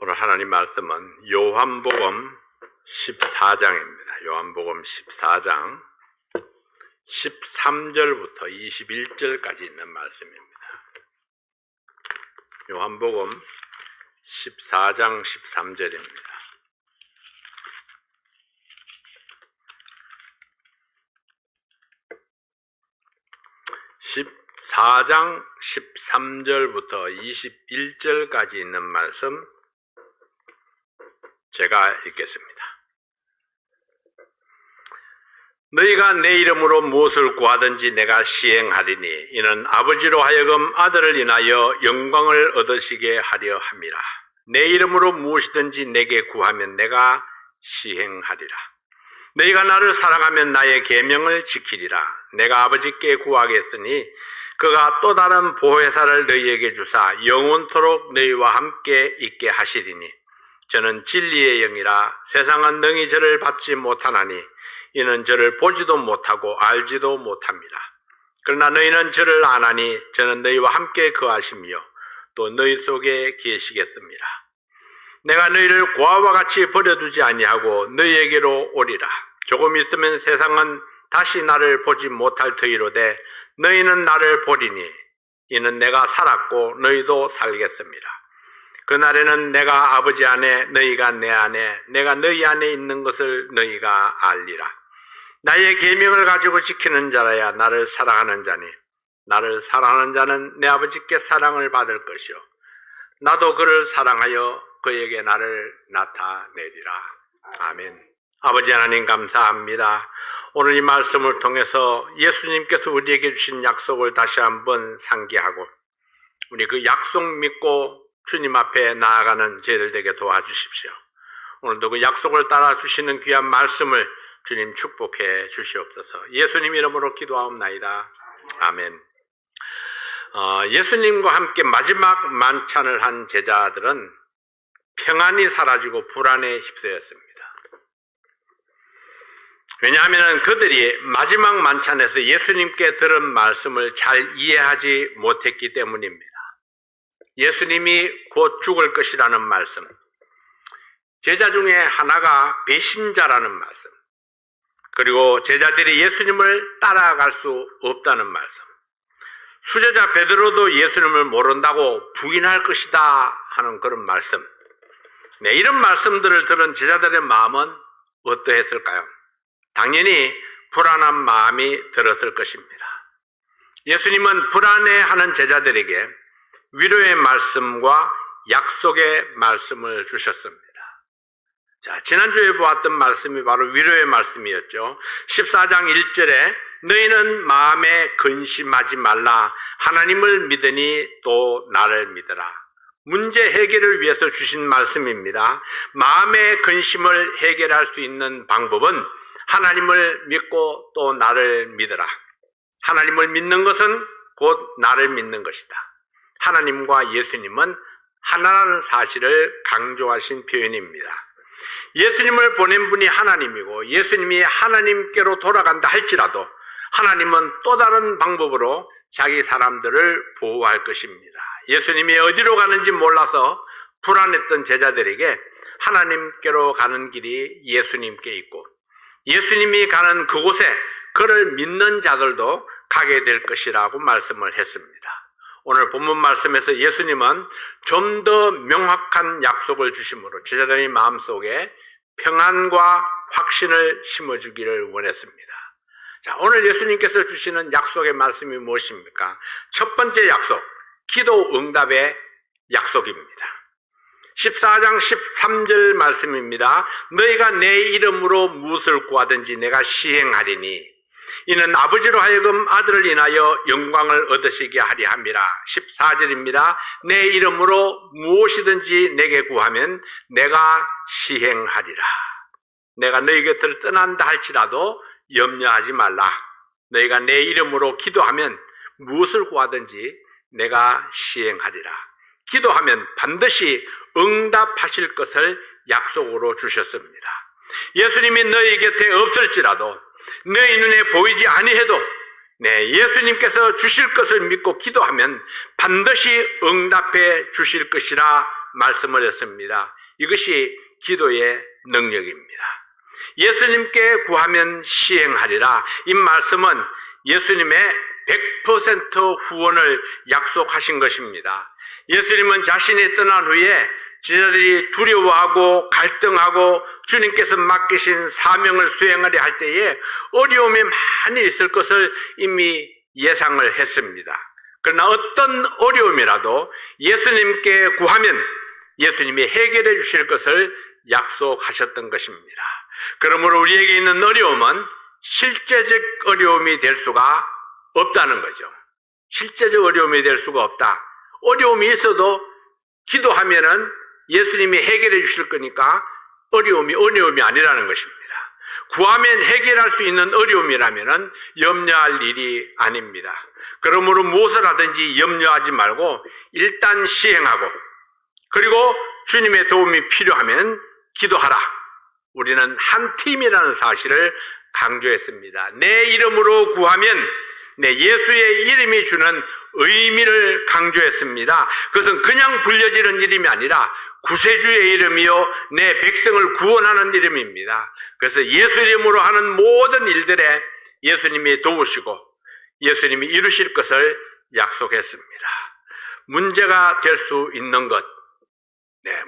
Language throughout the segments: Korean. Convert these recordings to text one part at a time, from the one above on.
오늘 하나님 말씀은 요한복음 14장입니다. 요한복음 14장 13절부터 21절까지 있는 말씀입니다. 요한복음 14장 13절입니다. (14장 13절부터 21절까지) 있는 말씀 제가 읽겠습니다. 너희가 내 이름으로 무엇을 구하든지 내가 시행하리니 이는 아버지로 하여금 아들을 인하여 영광을 얻으시게 하려 함이라. 내 이름으로 무엇이든지 내게 구하면 내가 시행하리라. 너희가 나를 사랑하면 나의 계명을 지키리라. 내가 아버지께 구하겠으니 그가 또 다른 보혜사를 너희에게 주사 영원토록 너희와 함께 있게 하시리니 저는 진리의 영이라. 세상은 능히 저를 받지 못하나니 이는 저를 보지도 못하고 알지도 못합니다. 그러나 너희는 저를 아나니 저는 너희와 함께 거하시며 또 너희 속에 계시겠습니다. 내가 너희를 고아와 같이 버려두지 아니하고 너희에게로 오리라. 조금 있으면 세상은 다시 나를 보지 못할 터이로되 너희는 나를 보리니 이는 내가 살았고 너희도 살겠습니다. 그날에는 내가 아버지 안에 너희가 내 안에 내가 너희 안에 있는 것을 너희가 알리라. 나의 계명을 가지고 지키는 자라야 나를 사랑하는 자니 나를 사랑하는 자는 내 아버지께 사랑을 받을 것이요 나도 그를 사랑하여 그에게 나를 나타내리라. 아멘. 아버지 하나님 감사합니다. 오늘 이 말씀을 통해서 예수님께서 우리에게 주신 약속을 다시 한번 상기하고 우리 그 약속 믿고 주님 앞에 나아가는 저희들 되게 도와주십시오. 오늘도 그 약속을 따라 주시는 귀한 말씀을 주님 축복해 주시옵소서. 예수님 이름으로 기도하옵나이다. 아멘. 예수님과 함께 마지막 만찬을 한 제자들은 평안이 사라지고 불안에 휩싸였습니다. 왜냐하면 그들이 마지막 만찬에서 예수님께 들은 말씀을 잘 이해하지 못했기 때문입니다. 예수님이 곧 죽을 것이라는 말씀, 제자 중에 하나가 배신자라는 말씀, 그리고 제자들이 예수님을 따라갈 수 없다는 말씀, 수제자 베드로도 예수님을 모른다고 부인할 것이다 하는 그런 말씀. 이런 말씀들을 들은 제자들의 마음은 어떠했을까요? 당연히 불안한 마음이 들었을 것입니다. 예수님은 불안해하는 제자들에게 위로의 말씀과 약속의 말씀을 주셨습니다. 자, 지난주에 보았던 말씀이 바로 위로의 말씀이었죠. 14장 1절에 너희는 마음에 근심하지 말라. 하나님을 믿으니 또 나를 믿으라. 문제 해결을 위해서 주신 말씀입니다. 마음의 근심을 해결할 수 있는 방법은 하나님을 믿고 또 나를 믿으라. 하나님을 믿는 것은 곧 나를 믿는 것이다. 하나님과 예수님은 하나라는 사실을 강조하신 표현입니다. 예수님을 보낸 분이 하나님이고 예수님이 하나님께로 돌아간다 할지라도 하나님은 또 다른 방법으로 자기 사람들을 보호할 것입니다. 예수님이 어디로 가는지 몰라서 불안했던 제자들에게 하나님께로 가는 길이 예수님께 있고 예수님이 가는 그곳에 그를 믿는 자들도 가게 될 것이라고 말씀을 했습니다. 오늘 본문 말씀에서 예수님은 좀 더 명확한 약속을 주심으로 제자들의 마음속에 평안과 확신을 심어주기를 원했습니다. 자, 오늘 예수님께서 주시는 약속의 말씀이 무엇입니까? 첫 번째 약속, 기도 응답의 약속입니다. 14장 13절 말씀입니다. 너희가 내 이름으로 무엇을 구하든지 내가 시행하리니 이는 아버지로 하여금 아들을 인하여 영광을 얻으시게 하리 함이라. 14절입니다. 내 이름으로 무엇이든지 내게 구하면 내가 시행하리라. 내가 너희 곁을 떠난다 할지라도 염려하지 말라. 너희가 내 이름으로 기도하면 무엇을 구하든지 내가 시행하리라. 기도하면 반드시 응답하실 것을 약속으로 주셨습니다. 예수님이 너희 곁에 없을지라도 너희 눈에 보이지 아니해도 예수님께서 주실 것을 믿고 기도하면 반드시 응답해 주실 것이라 말씀을 했습니다. 이것이 기도의 능력입니다. 예수님께 구하면 시행하리라. 이 말씀은 예수님의 100% 후원을 약속하신 것입니다. 예수님은 자신이 떠난 후에 제자들이 두려워하고 갈등하고 주님께서 맡기신 사명을 수행하려 할 때에 어려움이 많이 있을 것을 이미 예상을 했습니다. 그러나 어떤 어려움이라도 예수님께 구하면 예수님이 해결해 주실 것을 약속하셨던 것입니다. 그러므로 우리에게 있는 어려움은 실제적 어려움이 될 수가 없다는 거죠. 실제적 어려움이 될 수가 없다. 어려움이 있어도 기도하면은 예수님이 해결해 주실 거니까 어려움이 아니라는 것입니다. 구하면 해결할 수 있는 어려움이라면은 염려할 일이 아닙니다. 그러므로 무엇을 하든지 염려하지 말고 일단 시행하고, 그리고 주님의 도움이 필요하면 기도하라. 우리는 한 팀이라는 사실을 강조했습니다. 내 이름으로 구하면, 예수의 이름이 주는 의미를 강조했습니다. 그것은 그냥 불려지는 이름이 아니라 구세주의 이름이요 내 백성을 구원하는 이름입니다. 그래서 예수 이름으로 하는 모든 일들에 예수님이 도우시고 예수님이 이루실 것을 약속했습니다. 문제가 될 수 있는 것,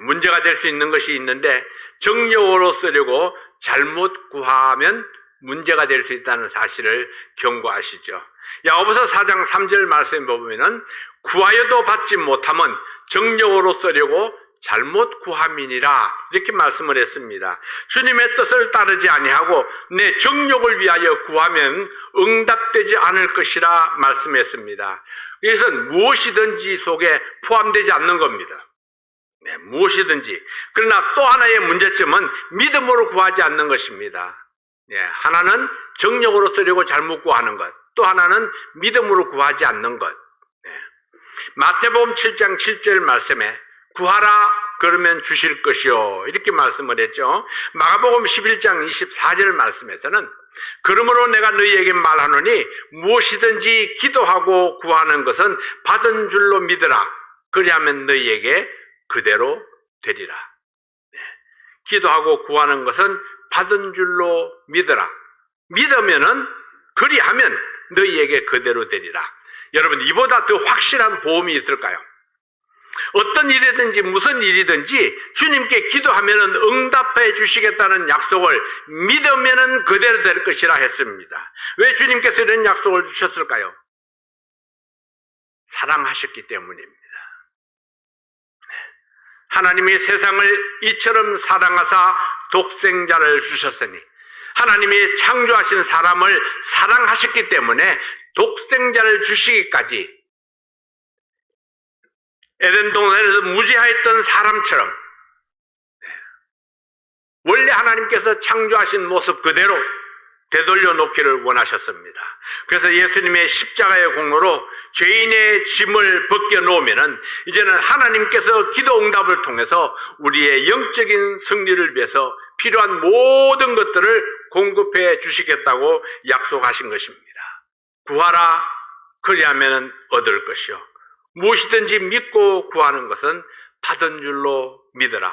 문제가 될 수 있는 것이 있는데 정욕으로 쓰려고 잘못 구하면 문제가 될 수 있다는 사실을 경고하시죠. 야고보서 4장 3절 말씀에 보면은 구하여도 받지 못하면 정욕으로 쓰려고 잘못 구함이니라, 이렇게 말씀을 했습니다. 주님의 뜻을 따르지 아니하고 내 정욕을 위하여 구하면 응답되지 않을 것이라 말씀했습니다. 이것은 무엇이든지 속에 포함되지 않는 겁니다. 무엇이든지. 그러나 또 하나의 문제점은 믿음으로 구하지 않는 것입니다. 하나는 정욕으로 쓰려고 잘못 구하는 것, 또 하나는 믿음으로 구하지 않는 것. 마태복음 7장 7절 말씀에 구하라 그러면 주실 것이요, 이렇게 말씀을 했죠. 마가복음 11장 24절 말씀에서는 그러므로 내가 너희에게 말하노니 무엇이든지 기도하고 구하는 것은 받은 줄로 믿으라. 그리하면 너희에게 그대로 되리라. 기도하고 구하는 것은 받은 줄로 믿으라. 믿으면은, 그리하면 너희에게 그대로 되리라. 여러분, 이보다 더 확실한 보험이 있을까요? 어떤 일이든지 무슨 일이든지 주님께 기도하면은 응답해 주시겠다는 약속을 믿으면은 그대로 될 것이라 했습니다. 왜 주님께서 이런 약속을 주셨을까요? 사랑하셨기 때문입니다. 하나님이 세상을 이처럼 사랑하사 독생자를 주셨으니, 하나님이 창조하신 사람을 사랑하셨기 때문에 독생자를 주시기까지 에덴 동산에서 무지하였던 사람처럼 원래 하나님께서 창조하신 모습 그대로 되돌려 놓기를 원하셨습니다. 그래서 예수님의 십자가의 공로로 죄인의 짐을 벗겨 놓으면은 이제는 하나님께서 기도 응답을 통해서 우리의 영적인 승리를 위해서 필요한 모든 것들을 공급해 주시겠다고 약속하신 것입니다. 구하라 그리하면 얻을 것이요 무엇이든지 믿고 구하는 것은 받은 줄로 믿으라.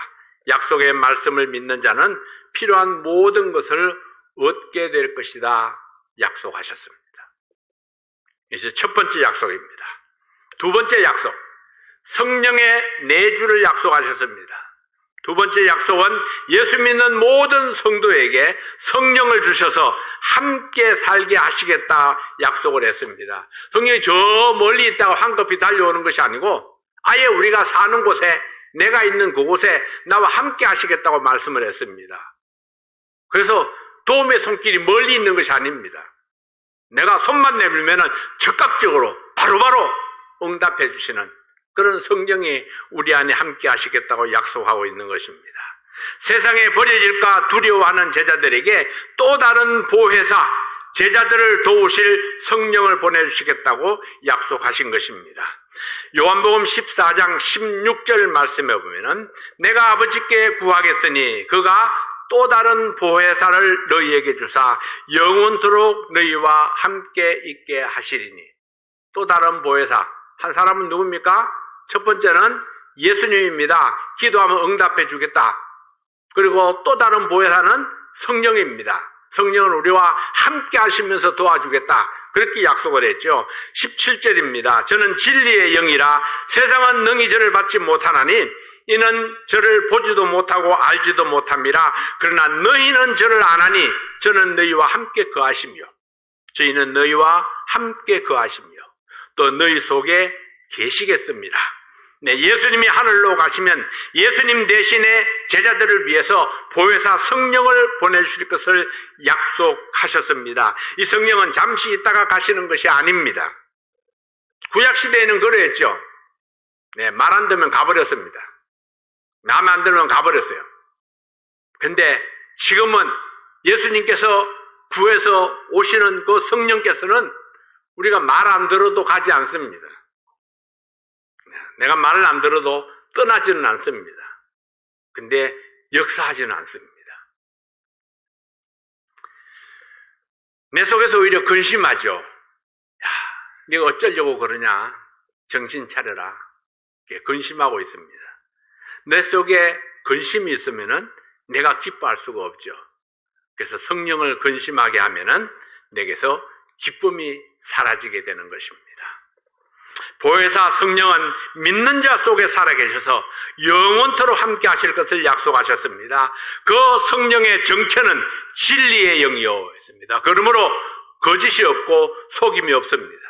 약속의 말씀을 믿는 자는 필요한 모든 것을 얻게 될 것이다 약속하셨습니다. 이제 첫 번째 약속입니다. 두 번째 약속, 성령의 내주를 약속하셨습니다. 두 번째 약속은 예수 믿는 모든 성도에게 성령을 주셔서 함께 살게 하시겠다 약속을 했습니다. 성령이 저 멀리 있다가 황급히 달려오는 것이 아니고 아예 우리가 사는 곳에, 내가 있는 그곳에 나와 함께 하시겠다고 말씀을 했습니다. 그래서 도움의 손길이 멀리 있는 것이 아닙니다. 내가 손만 내밀면 즉각적으로 바로바로 응답해 주시는 그런 성령이 우리 안에 함께 하시겠다고 약속하고 있는 것입니다. 세상에 버려질까 두려워하는 제자들에게 또 다른 보혜사, 제자들을 도우실 성령을 보내주시겠다고 약속하신 것입니다. 요한복음 14장 16절 말씀에 보면은 내가 아버지께 구하겠으니 그가 또 다른 보혜사를 너희에게 주사 영원토록 너희와 함께 있게 하시리니. 또 다른 보혜사, 한 사람은 누굽니까? 첫 번째는 예수님입니다. 기도하면 응답해 주겠다. 그리고 또 다른 보혜사는 성령입니다. 성령은 우리와 함께 하시면서 도와주겠다. 그렇게 약속을 했죠. 17절입니다. 저는 진리의 영이라 세상은 능히 저를 받지 못하나니 이는 저를 보지도 못하고 알지도 못합니다. 그러나 너희는 저를 아나니 저는 너희와 함께 거하시며 저희는 너희와 함께 거하시며 또 너희 속에 계시겠습니다. 네, 예수님이 하늘로 가시면 예수님 대신에 제자들을 위해서 보혜사 성령을 보내주실 것을 약속하셨습니다. 이 성령은 잠시 있다가 가시는 것이 아닙니다. 구약시대에는 그랬죠. 네, 말 안 들으면 가버렸습니다. 마음에 안 들으면 가버렸어요. 근데 지금은 예수님께서 구해서 오시는 그 성령께서는 우리가 말 안 들어도 가지 않습니다. 내가 말을 안 들어도 떠나지는 않습니다. 근데 역사하지는 않습니다. 내 속에서 오히려 근심하죠. 야, 네가 어쩌려고 그러냐? 정신 차려라. 근심하고 있습니다. 내 속에 근심이 있으면은 내가 기뻐할 수가 없죠. 그래서 성령을 근심하게 하면은 내게서 기쁨이 사라지게 되는 것입니다. 보혜사 성령은 믿는 자 속에 살아계셔서 영원토록 함께 하실 것을 약속하셨습니다. 그 성령의 정체는 진리의 영이요 했습니다. 그러므로 거짓이 없고 속임이 없습니다.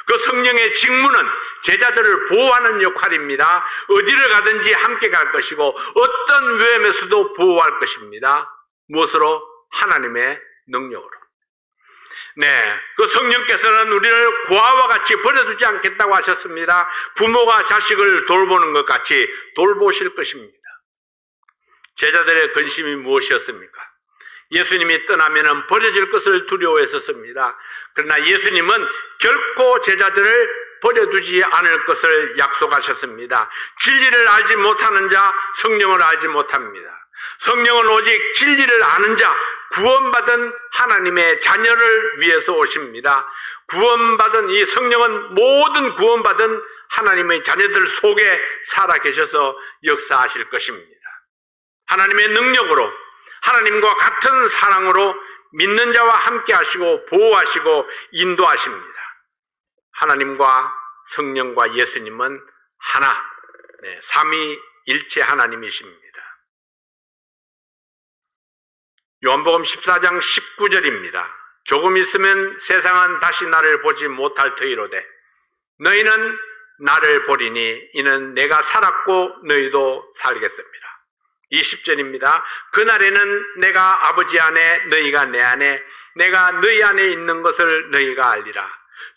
그 성령의 직무는 제자들을 보호하는 역할입니다. 어디를 가든지 함께 갈 것이고 어떤 위험에서도 보호할 것입니다. 무엇으로? 하나님의 능력으로. 네, 그 성령께서는 우리를 고아와 같이 버려두지 않겠다고 하셨습니다. 부모가 자식을 돌보는 것 같이 돌보실 것입니다. 제자들의 근심이 무엇이었습니까? 예수님이 떠나면 버려질 것을 두려워했었습니다. 그러나 예수님은 결코 제자들을 버려두지 않을 것을 약속하셨습니다. 진리를 알지 못하는 자 성령을 알지 못합니다. 성령은 오직 진리를 아는 자, 구원받은 하나님의 자녀를 위해서 오십니다. 구원받은 이 성령은 모든 구원받은 하나님의 자녀들 속에 살아계셔서 역사하실 것입니다. 하나님의 능력으로, 하나님과 같은 사랑으로 믿는 자와 함께 하시고 보호하시고 인도하십니다. 하나님과 성령과 예수님은 하나, 삼위일체 하나님이십니다. 요한복음 14장 19절입니다. 조금 있으면 세상은 다시 나를 보지 못할 터이로되 너희는 나를 보리니 이는 내가 살았고 너희도 살겠습니다. 20절입니다. 그날에는 내가 아버지 안에 너희가 내 안에 내가 너희 안에 있는 것을 너희가 알리라.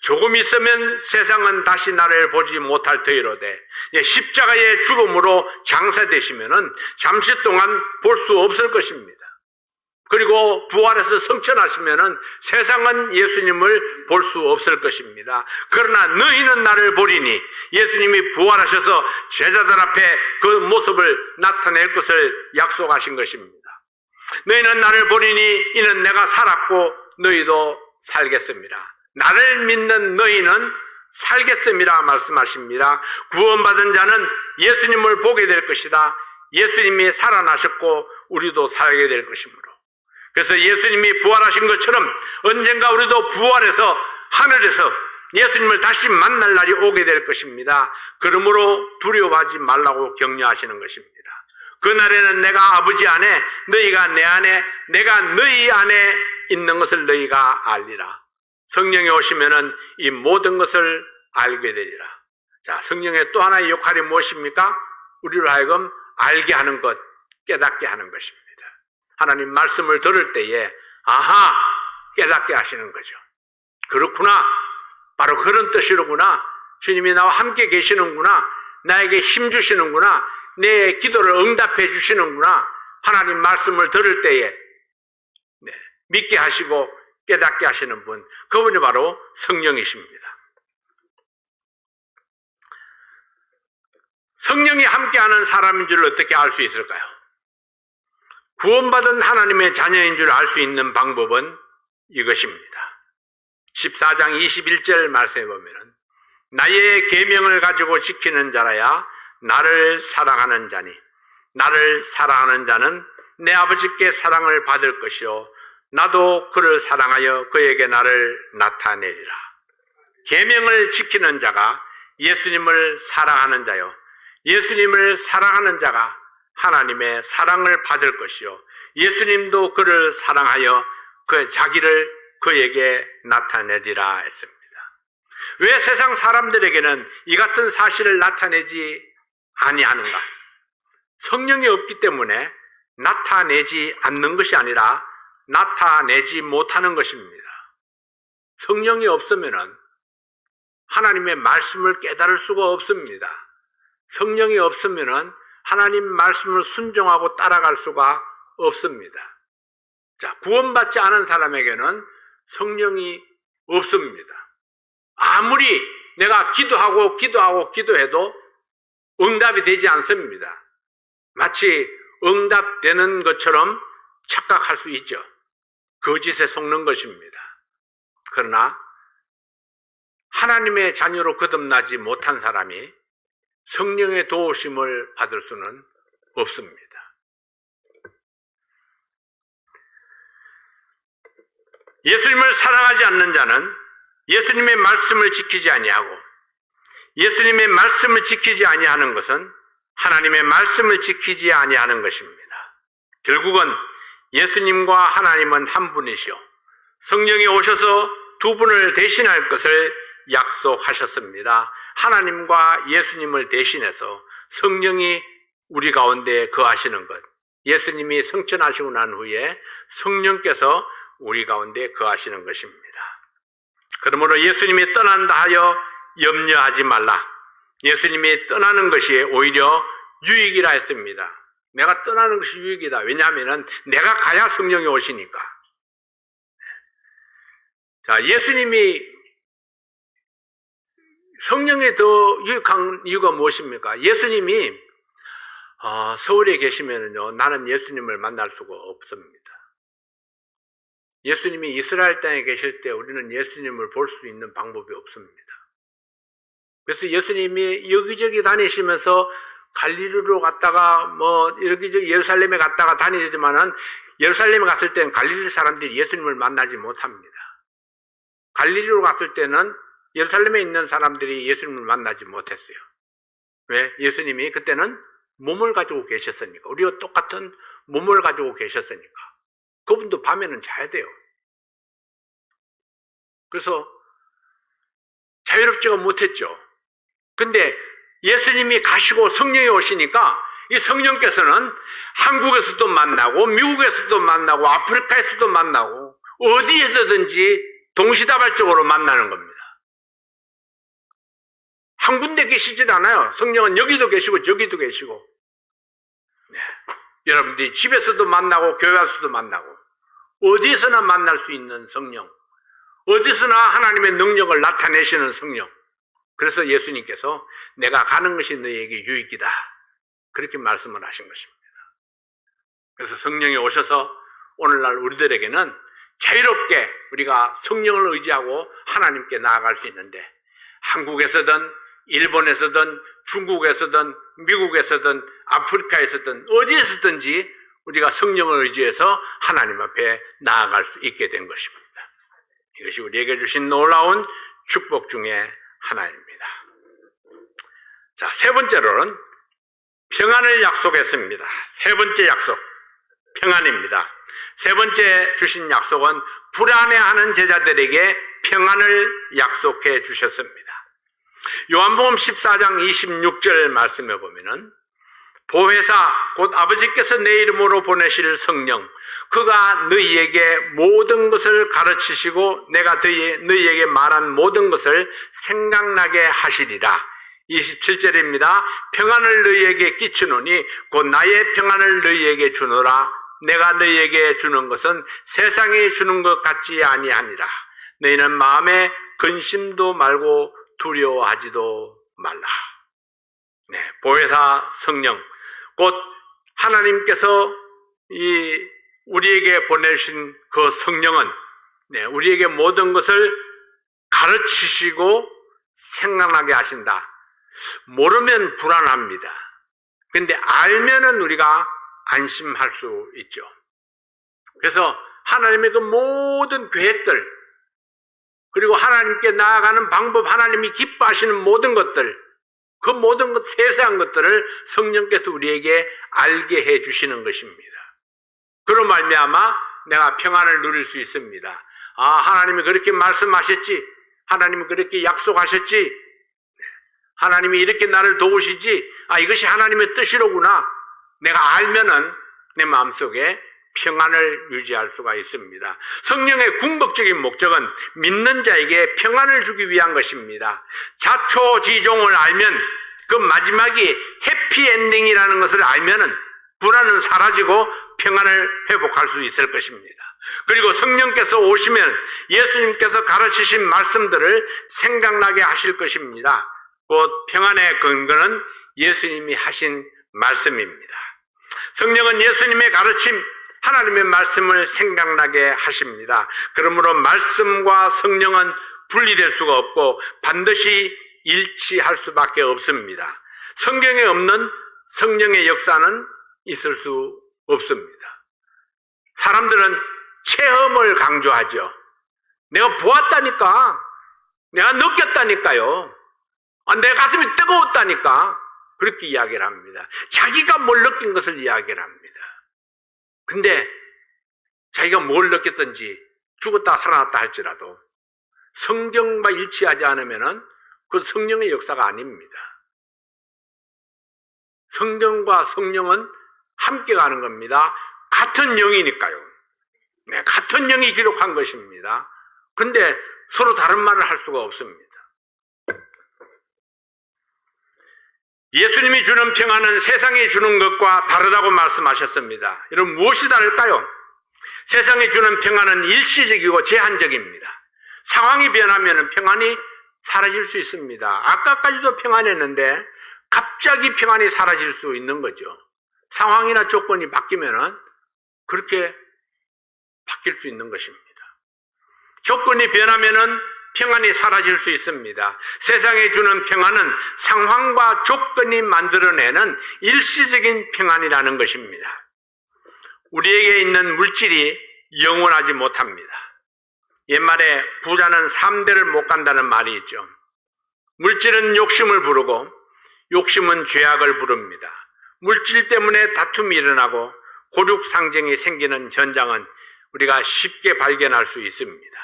조금 있으면 세상은 다시 나를 보지 못할 터이로되 십자가의 죽음으로 장사되시면은 잠시 동안 볼 수 없을 것입니다. 그리고 부활해서 성천하시면은 세상은 예수님을 볼 수 없을 것입니다. 그러나 너희는 나를 보리니 예수님이 부활하셔서 제자들 앞에 그 모습을 나타낼 것을 약속하신 것입니다. 너희는 나를 보리니 이는 내가 살았고 너희도 살겠습니다. 나를 믿는 너희는 살겠습니다 말씀하십니다. 구원받은 자는 예수님을 보게 될 것이다. 예수님이 살아나셨고 우리도 살게 될 것이므로. 그래서 예수님이 부활하신 것처럼 언젠가 우리도 부활해서 하늘에서 예수님을 다시 만날 날이 오게 될 것입니다. 그러므로 두려워하지 말라고 격려하시는 것입니다. 그날에는 내가 아버지 안에 너희가 내 안에 내가 너희 안에 있는 것을 너희가 알리라. 성령이 오시면은 이 모든 것을 알게 되리라. 자, 성령의 또 하나의 역할이 무엇입니까? 우리를 하여금 알게 하는 것, 깨닫게 하는 것입니다. 하나님 말씀을 들을 때에 아하 깨닫게 하시는 거죠. 그렇구나. 바로 그런 뜻이로구나. 주님이 나와 함께 계시는구나. 나에게 힘 주시는구나. 내 기도를 응답해 주시는구나. 하나님 말씀을 들을 때에 믿게 하시고 깨닫게 하시는 분, 그분이 바로 성령이십니다. 성령이 함께하는 사람인 줄 어떻게 알 수 있을까요? 구원받은 하나님의 자녀인 줄 알 수 있는 방법은 이것입니다. 14장 21절 말씀에 보면은 나의 계명을 가지고 지키는 자라야 나를 사랑하는 자니 나를 사랑하는 자는 내 아버지께 사랑을 받을 것이요 나도 그를 사랑하여 그에게 나를 나타내리라. 계명을 지키는 자가 예수님을 사랑하는 자요 예수님을 사랑하는 자가 하나님의 사랑을 받을 것이요 예수님도 그를 사랑하여 그 자기를 그에게 나타내리라 했습니다. 왜 세상 사람들에게는 이 같은 사실을 나타내지 아니하는가? 성령이 없기 때문에 나타내지 않는 것이 아니라 나타내지 못하는 것입니다. 성령이 없으면 하나님의 말씀을 깨달을 수가 없습니다. 성령이 없으면 하나님 말씀을 순종하고 따라갈 수가 없습니다. 자, 구원받지 않은 사람에게는 성령이 없습니다. 아무리 내가 기도해도 응답이 되지 않습니다. 마치 응답되는 것처럼 착각할 수 있죠. 거짓에 속는 것입니다. 그러나 하나님의 자녀로 거듭나지 못한 사람이 성령의 도우심을 받을 수는 없습니다. 예수님을 사랑하지 않는 자는 예수님의 말씀을 지키지 아니하고 예수님의 말씀을 지키지 아니하는 것은 하나님의 말씀을 지키지 아니하는 것입니다. 결국은 예수님과 하나님은 한 분이시오. 성령이 오셔서 두 분을 대신할 것을 약속하셨습니다. 하나님과 예수님을 대신해서 성령이 우리 가운데 거하시는 것. 예수님이 성천하시고 난 후에 성령께서 우리 가운데 거하시는 것입니다. 그러므로 예수님이 떠난다 하여 염려하지 말라. 예수님이 떠나는 것이 오히려 유익이라 했습니다. 내가 떠나는 것이 유익이다. 왜냐하면 내가 가야 성령이 오시니까. 자, 예수님이 성령에 더 유익한 이유가 무엇입니까? 예수님이 서울에 계시면요, 나는 예수님을 만날 수가 없습니다. 예수님이 이스라엘 땅에 계실 때 우리는 예수님을 볼 수 있는 방법이 없습니다. 그래서 예수님이 여기저기 다니시면서 갈릴리로 갔다가 여기저기 예루살렘에 갔다가 다니지만은 예루살렘에 갔을 때는 갈릴리 사람들이 예수님을 만나지 못합니다. 갈릴리로 갔을 때는 예루살렘에 있는 사람들이 예수님을 만나지 못했어요. 왜? 예수님이 그때는 몸을 가지고 계셨으니까. 우리와 똑같은 몸을 가지고 계셨으니까. 그분도 밤에는 자야 돼요. 그래서 자유롭지가 못했죠. 근데 예수님이 가시고 성령이 오시니까 이 성령께서는 한국에서도 만나고 미국에서도 만나고 아프리카에서도 만나고 어디에서든지 동시다발적으로 만나는 겁니다. 한 군데 계시질 않아요. 성령은 여기도 계시고 저기도 계시고. 네. 여러분들이 집에서도 만나고 교회에서도 만나고 어디에서나 만날 수 있는 성령, 어디서나 하나님의 능력을 나타내시는 성령. 그래서 예수님께서 내가 가는 것이 너희에게 유익이다. 그렇게 말씀을 하신 것입니다. 그래서 성령이 오셔서 오늘날 우리들에게는 자유롭게 우리가 성령을 의지하고 하나님께 나아갈 수 있는데 한국에서든 일본에서든 중국에서든 미국에서든 아프리카에서든 어디에서든지 우리가 성령을 의지해서 하나님 앞에 나아갈 수 있게 된 것입니다. 이것이 우리에게 주신 놀라운 축복 중에 하나입니다. 자, 세 번째로는 평안을 약속했습니다. 세 번째 약속, 평안입니다. 세 번째 주신 약속은 불안해하는 제자들에게 평안을 약속해 주셨습니다. 요한복음 14장 26절 말씀해 보면은 보혜사 곧 아버지께서 내 이름으로 보내실 성령 그가 너희에게 모든 것을 가르치시고 내가 너희에게 말한 모든 것을 생각나게 하시리라. 27절입니다. 평안을 너희에게 끼치노니 곧 나의 평안을 너희에게 주노라. 내가 너희에게 주는 것은 세상이 주는 것 같지 아니하니라. 너희는 마음에 근심도 말고 두려워하지도 말라. 네, 보혜사 성령 곧 하나님께서 우리에게 보내신 그 성령은 우리에게 모든 것을 가르치시고 생각나게 하신다. 모르면 불안합니다. 근데 알면은 우리가 안심할 수 있죠. 그래서 하나님의 그 모든 계획들, 그리고 하나님께 나아가는 방법, 하나님이 기뻐하시는 모든 것들, 그 모든 것, 세세한 것들을 성령께서 우리에게 알게 해 주시는 것입니다. 그로 말미암아 내가 평안을 누릴 수 있습니다. 아, 하나님이 그렇게 말씀하셨지, 하나님이 그렇게 약속하셨지, 하나님이 이렇게 나를 도우시지, 아, 이것이 하나님의 뜻이로구나. 내가 알면은 내 마음속에 평안을 유지할 수가 있습니다. 성령의 궁극적인 목적은 믿는 자에게 평안을 주기 위한 것입니다. 자초지종을 알면, 그 마지막이 해피엔딩이라는 것을 알면은 불안은 사라지고 평안을 회복할 수 있을 것입니다. 그리고 성령께서 오시면 예수님께서 가르치신 말씀들을 생각나게 하실 것입니다. 곧 평안의 근거는 예수님이 하신 말씀입니다. 성령은 예수님의 가르침, 하나님의 말씀을 생각나게 하십니다. 그러므로 말씀과 성령은 분리될 수가 없고 반드시 일치할 수밖에 없습니다. 성경에 없는 성령의 역사는 있을 수 없습니다. 사람들은 체험을 강조하죠. 내가 보았다니까, 내가 느꼈다니까요, 내 가슴이 뜨거웠다니까, 그렇게 이야기를 합니다. 자기가 뭘 느낀 것을 이야기를 합니다. 근데 자기가 뭘 느꼈든지 죽었다 살아났다 할지라도 성경과 일치하지 않으면 그 성령의 역사가 아닙니다. 성경과 성령은 함께 가는 겁니다. 같은 영이니까요. 네, 같은 영이 기록한 것입니다. 근데 서로 다른 말을 할 수가 없습니다. 예수님이 주는 평안은 세상이 주는 것과 다르다고 말씀하셨습니다. 이런 무엇이 다를까요? 세상이 주는 평안은 일시적이고 제한적입니다. 상황이 변하면 평안이 사라질 수 있습니다. 아까까지도 평안했는데 갑자기 평안이 사라질 수 있는 거죠. 상황이나 조건이 바뀌면 그렇게 바뀔 수 있는 것입니다. 조건이 변하면 평안이 사라질 수 있습니다. 세상에 주는 평안은 상황과 조건이 만들어내는 일시적인 평안이라는 것입니다. 우리에게 있는 물질이 영원하지 못합니다. 옛말에 부자는 3대를 못 간다는 말이 있죠. 물질은 욕심을 부르고 욕심은 죄악을 부릅니다. 물질 때문에 다툼이 일어나고 고륙상쟁이 생기는 현장은 우리가 쉽게 발견할 수 있습니다.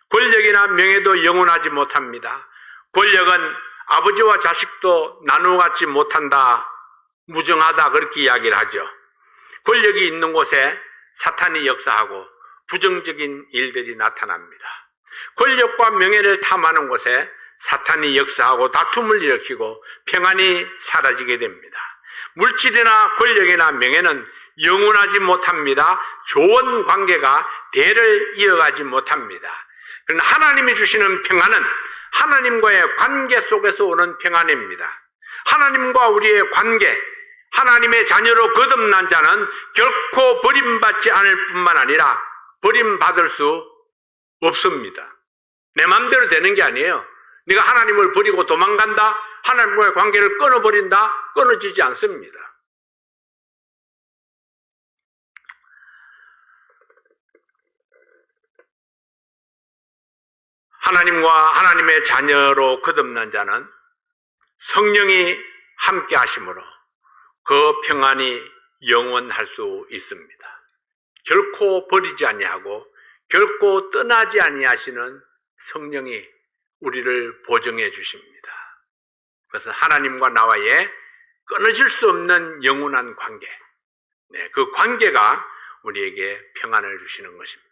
권력이나 명예도 영원하지 못합니다. 권력은 아버지와 자식도 나누어 갖지 못한다, 무정하다, 그렇게 이야기를 하죠. 권력이 있는 곳에 사탄이 역사하고 부정적인 일들이 나타납니다. 권력과 명예를 탐하는 곳에 사탄이 역사하고 다툼을 일으키고 평안이 사라지게 됩니다. 물질이나 권력이나 명예는 영원하지 못합니다. 좋은 관계가 대를 이어가지 못합니다. 그러나 하나님이 주시는 평안은 하나님과의 관계 속에서 오는 평안입니다. 하나님과 우리의 관계, 하나님의 자녀로 거듭난 자는 결코 버림받지 않을 뿐만 아니라 버림받을 수 없습니다. 내 마음대로 되는 게 아니에요. 네가 하나님을 버리고 도망간다, 하나님과의 관계를 끊어버린다, 끊어지지 않습니다. 하나님과 하나님의 자녀로 거듭난 자는 성령이 함께 하심으로 그 평안이 영원할 수 있습니다. 결코 버리지 아니하고 결코 떠나지 아니하시는 성령이 우리를 보증해 주십니다. 그래서 하나님과 나와의 끊어질 수 없는 영원한 관계, 그 관계가 우리에게 평안을 주시는 것입니다.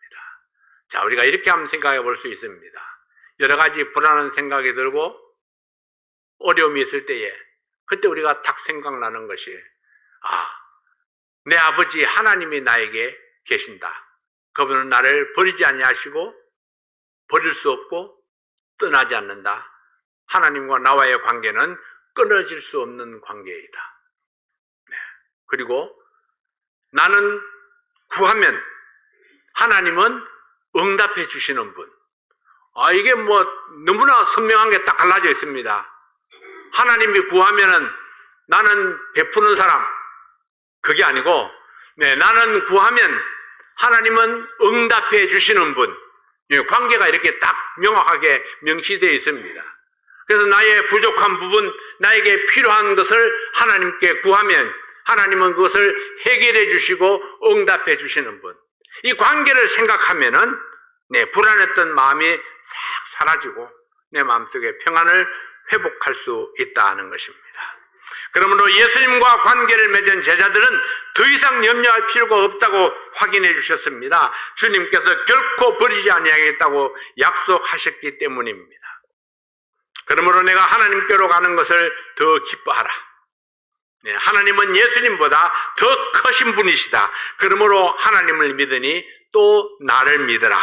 자, 우리가 이렇게 한번 생각해 볼 수 있습니다. 여러 가지 불안한 생각이 들고 어려움이 있을 때에 그때 우리가 딱 생각나는 것이, 내 아버지 하나님이 나에게 계신다. 그분은 나를 버리지 아니하시고 버릴 수 없고 떠나지 않는다. 하나님과 나와의 관계는 끊어질 수 없는 관계이다. 그리고 나는 구하면 하나님은 응답해 주시는 분. 이게 너무나 선명한 게 딱 갈라져 있습니다. 하나님이 구하면은 나는 베푸는 사람, 그게 아니고, 나는 구하면 하나님은 응답해 주시는 분, 관계가 이렇게 딱 명확하게 명시되어 있습니다. 그래서 나의 부족한 부분, 나에게 필요한 것을 하나님께 구하면 하나님은 그것을 해결해 주시고 응답해 주시는 분. 이 관계를 생각하면은 불안했던 마음이 싹 사라지고 내 마음속에 평안을 회복할 수 있다는 것입니다. 그러므로 예수님과 관계를 맺은 제자들은 더 이상 염려할 필요가 없다고 확인해 주셨습니다. 주님께서 결코 버리지 아니하겠다고 약속하셨기 때문입니다. 그러므로 내가 하나님께로 가는 것을 더 기뻐하라. 하나님은 예수님보다 더 크신 분이시다. 그러므로 하나님을 믿으니 또 나를 믿으라.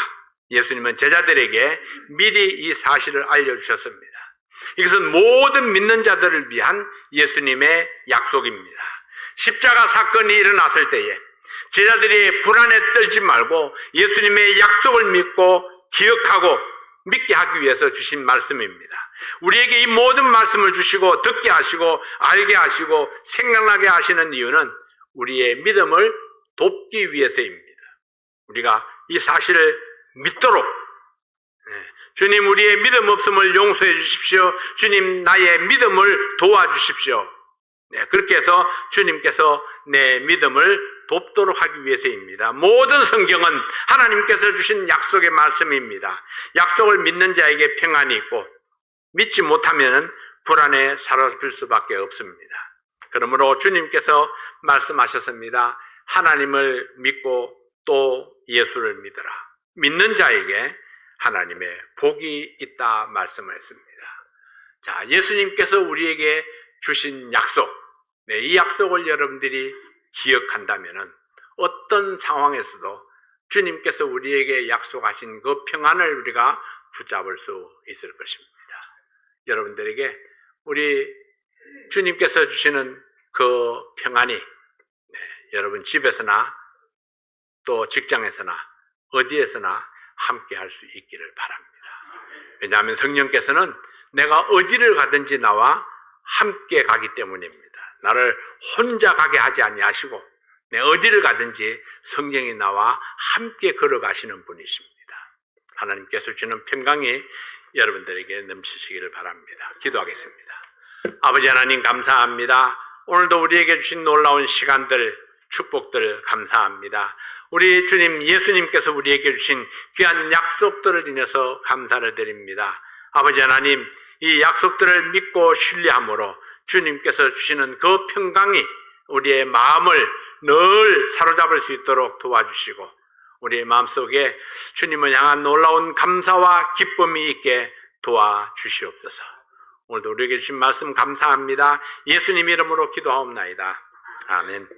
예수님은 제자들에게 미리 이 사실을 알려주셨습니다. 이것은 모든 믿는 자들을 위한 예수님의 약속입니다. 십자가 사건이 일어났을 때에 제자들이 불안에 떨지 말고 예수님의 약속을 믿고 기억하고 믿게 하기 위해서 주신 말씀입니다. 우리에게 이 모든 말씀을 주시고 듣게 하시고 알게 하시고 생각나게 하시는 이유는 우리의 믿음을 돕기 위해서입니다. 우리가 이 사실을 믿도록, 주님 우리의 믿음 없음을 용서해 주십시오. 주님 나의 믿음을 도와주십시오. 그렇게 해서 주님께서 내 믿음을 돕도록 하기 위해서입니다. 모든 성경은 하나님께서 주신 약속의 말씀입니다. 약속을 믿는 자에게 평안이 있고 믿지 못하면 불안에 사로잡힐 수밖에 없습니다. 그러므로 주님께서 말씀하셨습니다. 하나님을 믿고 또 예수를 믿어라. 믿는 자에게 하나님의 복이 있다 말씀을 했습니다. 자, 예수님께서 우리에게 주신 약속, 이 약속을 여러분들이 기억한다면 어떤 상황에서도 주님께서 우리에게 약속하신 그 평안을 우리가 붙잡을 수 있을 것입니다. 여러분들에게 우리 주님께서 주시는 그 평안이 여러분 집에서나 또 직장에서나 어디에서나 함께 할 수 있기를 바랍니다. 왜냐하면 성령께서는 내가 어디를 가든지 나와 함께 가기 때문입니다. 나를 혼자 가게 하지 아니하시고 어디를 가든지 성령이 나와 함께 걸어가시는 분이십니다. 하나님께서 주는 평강이 여러분들에게 넘치시기를 바랍니다. 기도하겠습니다. 아버지 하나님 감사합니다. 오늘도 우리에게 주신 놀라운 시간들, 축복들 감사합니다. 우리 주님 예수님께서 우리에게 주신 귀한 약속들을 인해서 감사를 드립니다. 아버지 하나님, 이 약속들을 믿고 신뢰함으로 주님께서 주시는 그 평강이 우리의 마음을 늘 사로잡을 수 있도록 도와주시고 우리의 마음속에 주님을 향한 놀라운 감사와 기쁨이 있게 도와주시옵소서. 오늘도 우리에게 주신 말씀 감사합니다. 예수님 이름으로 기도하옵나이다. 아멘.